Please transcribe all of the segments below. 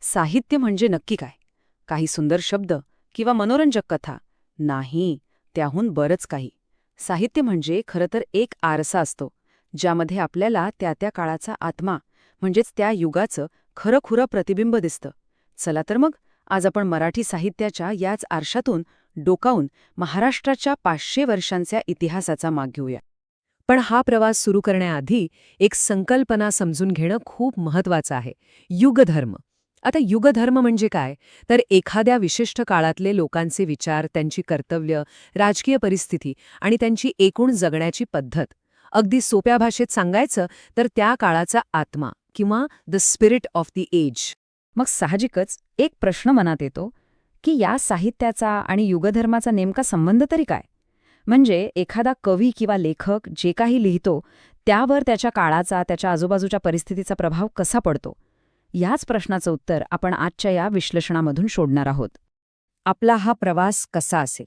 साहित्य म्हणजे नक्की काय? काही सुंदर शब्द किंवा मनोरंजक कथा? नाही, त्याहून बरंच काही. साहित्य म्हणजे खरं तर एक आरसा असतो, ज्यामध्ये आपल्याला त्या त्या काळाचा आत्मा म्हणजेच त्या युगाचं खरंखुरं प्रतिबिंब दिसतं. चला तर मग, आज आपण मराठी साहित्याच्या याच आरशातून डोकावून महाराष्ट्राच्या 500 वर्षांच्या इतिहासाचा माग घेऊया. पण हा प्रवास सुरू करण्याआधी एक संकल्पना समजून घेणं खूप महत्वाचं आहे. युगधर्म. आता युगधर्म म्हणजे काय? तर एखाद्या विशिष्ट काळातले लोकांचे विचार, त्यांची कर्तव्य, राजकीय परिस्थिती आणि त्यांची एकूण जगण्याची पद्धत. अगदी सोप्या भाषेत सांगायचं तर त्या काळाचा आत्मा किंवा the spirit of the age. मग साहजिकच एक प्रश्न मनात येतो की या साहित्याचा आणि युगधर्माचा नेमका संबंध तरी काय? म्हणजे एखादा कवी किंवा लेखक जे काही लिहितो त्यावर त्याच्या काळाचा, त्याच्या आजूबाजूच्या परिस्थितीचा प्रभाव कसा पडतो? याच प्रश्नाचं उत्तर आपण आजच्या या विश्लेषणामधून शोधणार आहोत. आपला हा प्रवास कसा असेल?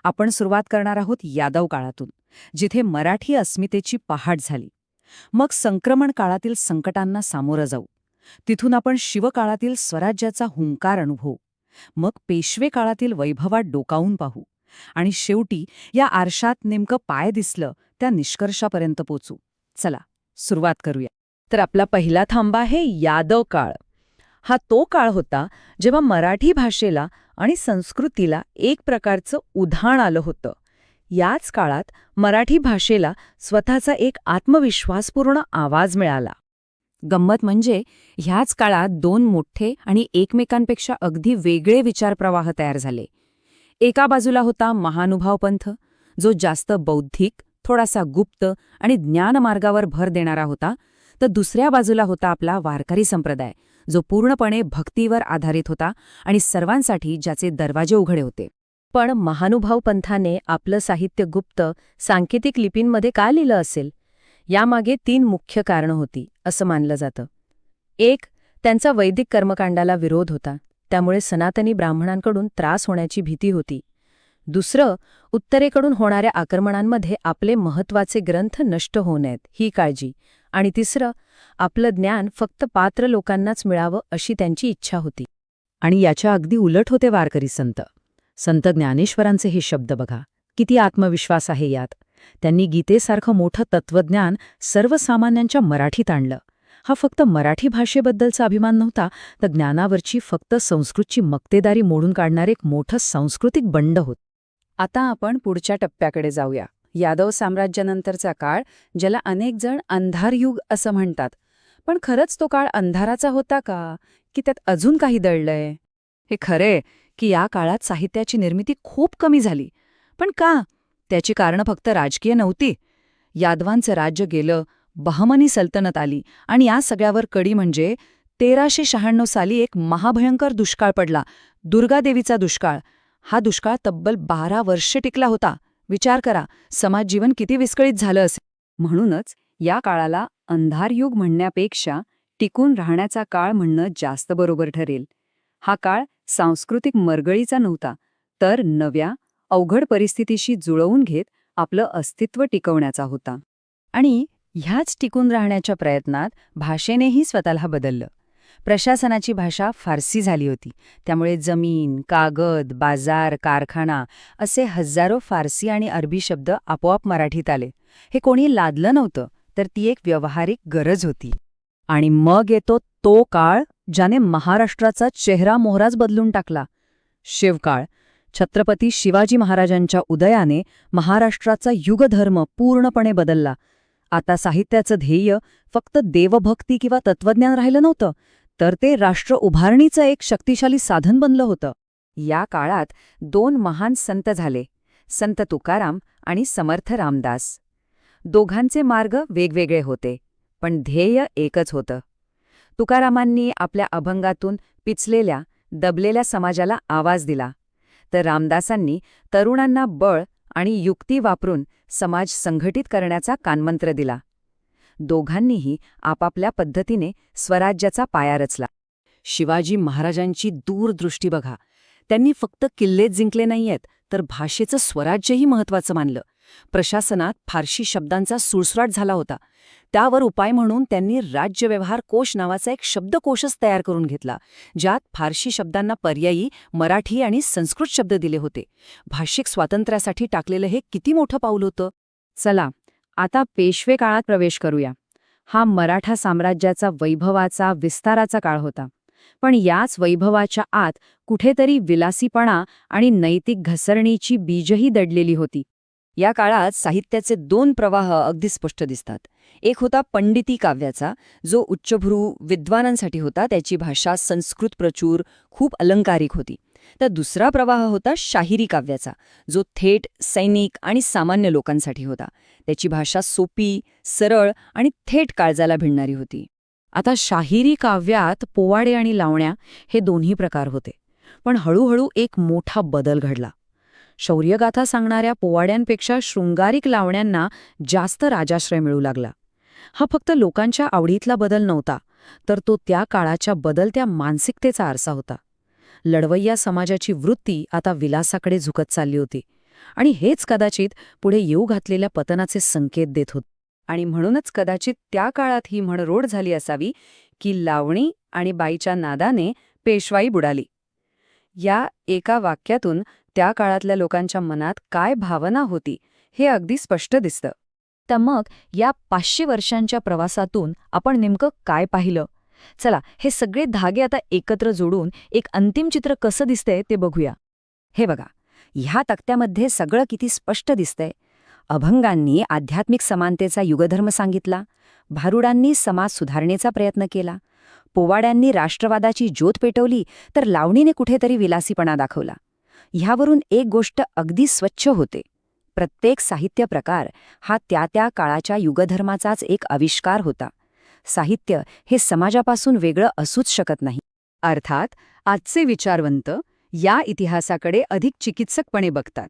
आपण सुरुवात करणार आहोत यादव काळातून, जिथे मराठी अस्मितेची पहाट झाली. मग संक्रमण काळातील संकटांना सामोरं जाऊ. तिथून आपण शिवकाळातील स्वराज्याचा हुंकार अनुभवू. मग पेशवे काळातील वैभवात डोकावून पाहू. आणि शेवटी या आरशात नेमकं पाय दिसलं त्या निष्कर्षापर्यंत पोचू. चला, सुरुवात करूया. तर आपला पहिला थांबा आहे यादव काळ. हा तो काळ होता जेव्हा मराठी भाषेला आणि संस्कृतीला एक प्रकारचं उधाण आलं होतं. याच काळात मराठी भाषेला स्वतःचा एक आत्मविश्वासपूर्ण आवाज मिळाला. गंमत म्हणजे ह्याच काळात दोन मोठे आणि एकमेकांपेक्षा अगदी वेगळे विचारप्रवाह तयार झाले. एका बाजूला होता महानुभाव पंथ, जो जास्त बौद्धिक, थोडासा गुप्त आणि ज्ञानमार्गावर भर देणारा होता. तर दुसऱ्या बाजूला होता आपला वारकरी संप्रदाय, जो पूर्णपणे भक्तीवर आधारित होता आणि सर्वांसाठी ज्याचे दरवाजे उघडे होते. पण महानुभाव पंथाने आपलं साहित्य गुप्त, सांकेतिक लिपींमध्ये का लिहिलं असेल? यामागे 3 मुख्य कारणं होती, असं मानलं जातं. एक, त्यांचा वैदिक कर्मकांडाला विरोध होता, त्यामुळे सनातनी ब्राह्मणांकडून त्रास होण्याची भीती होती. दुसरं, उत्तरेकडून होणाऱ्या आक्रमणांमध्ये आपले महत्त्वाचे ग्रंथ नष्ट होऊ नयेत, ही काळजी. आणि तिसरं, आपलं ज्ञान फक्त पात्र लोकांनाच मिळावं अशी त्यांची इच्छा होती. आणि याच्या अगदी उलट होते वारकरी संत. संत ज्ञानेश्वरांचे हे शब्द बघा, किती आत्मविश्वास आहे यात. त्यांनी गीतेसारखं मोठं तत्वज्ञान सर्वसामान्यांच्या मराठीत आणलं. हा फक्त मराठी भाषेबद्दलचा अभिमान नव्हता, तर ज्ञानावरची फक्त संस्कृतची मक्तेदारी मोडून काढणारे एक मोठं सांस्कृतिक बंड होत. आता आपण पुढच्या टप्प्याकडे जाऊया. यादव साम्राज्यानंतरचा काळ, ज्याला अनेक जण अंधार युग असं म्हणतात. पण खरंच तो काळ अंधाराचा होता का, की त्यात अजून काही दडलंय? हे खरे की या काळात साहित्याची निर्मिती खूप कमी झाली. पण का? त्याची कारणं फक्त राजकीय नव्हती. यादवांचं राज्य गेलं, बहमनी सल्तनत आली आणि या सगळ्यावर कडी म्हणजे 1396 साली एक महाभयंकर दुष्काळ पडला, दुर्गादेवीचा दुष्काळ. हा दुष्काळ तब्बल 12 वर्षे टिकला होता. विचार करा, समाजजीवन किती विस्कळीत झालं असेल. म्हणूनच या काळाला अंधारयुग म्हणण्यापेक्षा टिकून राहण्याचा काळ म्हणणं जास्त बरोबर ठरेल. हा काळ सांस्कृतिक मरगळीचा नव्हता, तर नव्या, अवघड परिस्थितीशी जुळवून घेत आपलं अस्तित्व टिकवण्याचा होता. आणि ह्याच टिकून राहण्याच्या प्रयत्नात भाषेनेही स्वतःला बदललं. प्रशासनाची भाषा फारसी झाली होती, त्यामुळे जमीन, कागद, बाजार, कारखाना असे हजारो फारसी आणि अरबी शब्द आपोआप मराठीत आले. हे कोणी लादलं नव्हतं, तर ती एक व्यावहारिक गरज होती. आणि मग येतो तो काळ ज्याने महाराष्ट्राचा चेहरा मोहराच बदलून टाकला. शिवकाळ. छत्रपती शिवाजी महाराजांच्या उदयाने महाराष्ट्राचा युगधर्म पूर्णपणे बदलला. आता साहित्याचं ध्येय फक्त देवभक्ती किंवा तत्वज्ञान राहिलं नव्हतं, तर ते राष्ट्र उभारणीचं एक शक्तिशाली साधन बनलं होतं. या काळात 2 महान संत झाले, संत तुकाराम आणि समर्थ रामदास. दोघांचे मार्ग वेगवेगळे होते, पण ध्येय एकच होतं. तुकारामांनी आपल्या अभंगातून पिचलेल्या, दबलेल्या समाजाला आवाज दिला, तर रामदासांनी तरुणांना बळ आणि युक्ती वापरून समाज संघटित करण्याचा कानमंत्र दिला. दोघांनीही आपापल्या पद्धतीने स्वराज्याचा पाया रचला. शिवाजी महाराजांची दूरदृष्टी बघा. त्यांनी फक्त किल्लेच जिंकले नाहीयेत, तर भाषेचं स्वराज्यही महत्त्वाचं मानलं. प्रशासनात फारशी शब्दांचा सुळसुळाट झाला होता. त्यावर उपाय म्हणून त्यांनी राज्यव्यवहार कोश नावाचा एक शब्दकोशच तयार करून घेतला, ज्यात फारशी शब्दांना पर्यायी मराठी आणि संस्कृत शब्द दिले होते. भाषिक स्वातंत्र्यासाठी टाकलेलं हे किती मोठं पाऊल होतं. चला आता पेशवे काळात प्रवेश करूया. हा मराठा साम्राज्याचा वैभवाचा विस्ताराचा काळ होता. पण याच वैभवाच्या आत कुठेतरी विलासीपणा आणि नैतिक घसरणीची बीजही दडलेली होती. या काळात साहित्याचे 2 प्रवाह अगदी स्पष्ट दिसतात. एक होता पंडिती काव्याचा, जो उच्चभ्रू विद्वानांसाठी होता. त्याची भाषा संस्कृत प्रचूर, खूप अलंकारिक होती. तर दुसरा प्रवाह होता शाहिरी काव्याचा, जो थेट सैनिक आणि सामान्य लोकांसाठी होता. त्याची भाषा सोपी, सरळ आणि थेट काळजाला भिडणारी होती. आता शाहिरी काव्यात पोवाडे आणि लावण्या हे दोन्ही प्रकार होते. पण हळूहळू एक मोठा बदल घडला. शौर्यगाथा सांगणाऱ्या पोवाड्यांपेक्षा शृंगारिक लावण्यांना जास्त राजाश्रय मिळू लागला. हा फक्त लोकांच्या आवडीतला बदल नव्हता, तर तो त्या काळाच्या बदलत्या मानसिकतेचा आरसा होता. लढवय्या समाजाची वृत्ती आता विलासाकडे झुकत चालली होती, आणि हेच कदाचित पुढे येऊ घातलेल्या पतनाचे संकेत देत होते. आणि म्हणूनच कदाचित त्या काळात ही म्हण रूढ झाली असावी की लावणी आणि बाईच्या नादाने पेशवाई बुडाली. या एका वाक्यातून त्या काळातल्या लोकांच्या मनात काय भावना होती हे अगदी स्पष्ट दिसतं. तर मग या 500 वर्षांच्या प्रवासातून आपण नेमकं काय पाहिलं? चला हे सगळे धागे आता एकत्र जोडून एक अंतिम चित्र कसं दिसतंय ते बघूया. हे बघा, ह्या तक्त्यामध्ये सगळं किती स्पष्ट दिसतंय. अभंगांनी आध्यात्मिक समानतेचा युगधर्म सांगितला, भारुडांनी समाज सुधारणेचा प्रयत्न केला, पोवाड्यांनी राष्ट्रवादाची ज्योत पेटवली, तर लावणीने कुठेतरी विलासीपणा दाखवला. ह्यावरून एक गोष्ट अगदी स्वच्छ होते: प्रत्येक साहित्य प्रकार हा त्या त्या काळाच्या युगधर्माचाच एक आविष्कार होता. साहित्य हे समाजापासून वेगळं असूच शकत नाही. अर्थात आजचे विचारवंत या इतिहासाकडे अधिक चिकित्सकपणे बघतात.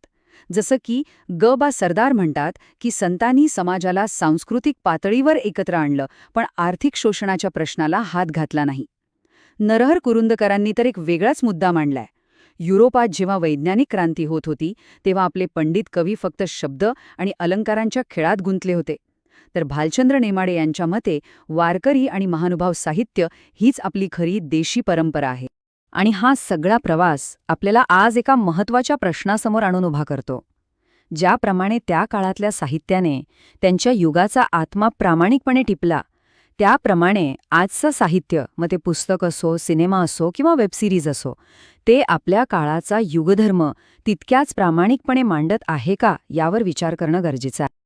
जसं की ग. सरदार म्हणतात की संतांनी समाजाला सांस्कृतिक पातळीवर एकत्र आणलं, पण आर्थिक शोषणाच्या प्रश्नाला हात घातला नाही. नरहर कुरुंदकरांनी तर एक वेगळाच मुद्दा मांडलाय. युरोपात जेव्हा वैज्ञानिक क्रांती होत होती, तेव्हा आपले पंडित कवी फक्त शब्द आणि अलंकारांच्या खेळात गुंतले होते. तर भालचंद्र नेमाडे यांच्या मते वारकरी आणि महानुभाव साहित्य हीच आपली खरी देशी परंपरा आहे. आणि हा सगळा प्रवास आपल्याला आज एका महत्त्वाच्या प्रश्नासमोर आणून उभा करतो. ज्याप्रमाणे त्या काळातल्या साहित्याने त्यांच्या युगाचा आत्मा प्रामाणिकपणे टिपला, त्याप्रमाणे आजचं साहित्य, मग ते पुस्तक असो, सिनेमा असो किंवा वेबसिरीज असो, ते आपल्या काळाचा युगधर्म तितक्याच प्रामाणिकपणे मांडत आहे का, यावर विचार करणं गरजेचं आहे.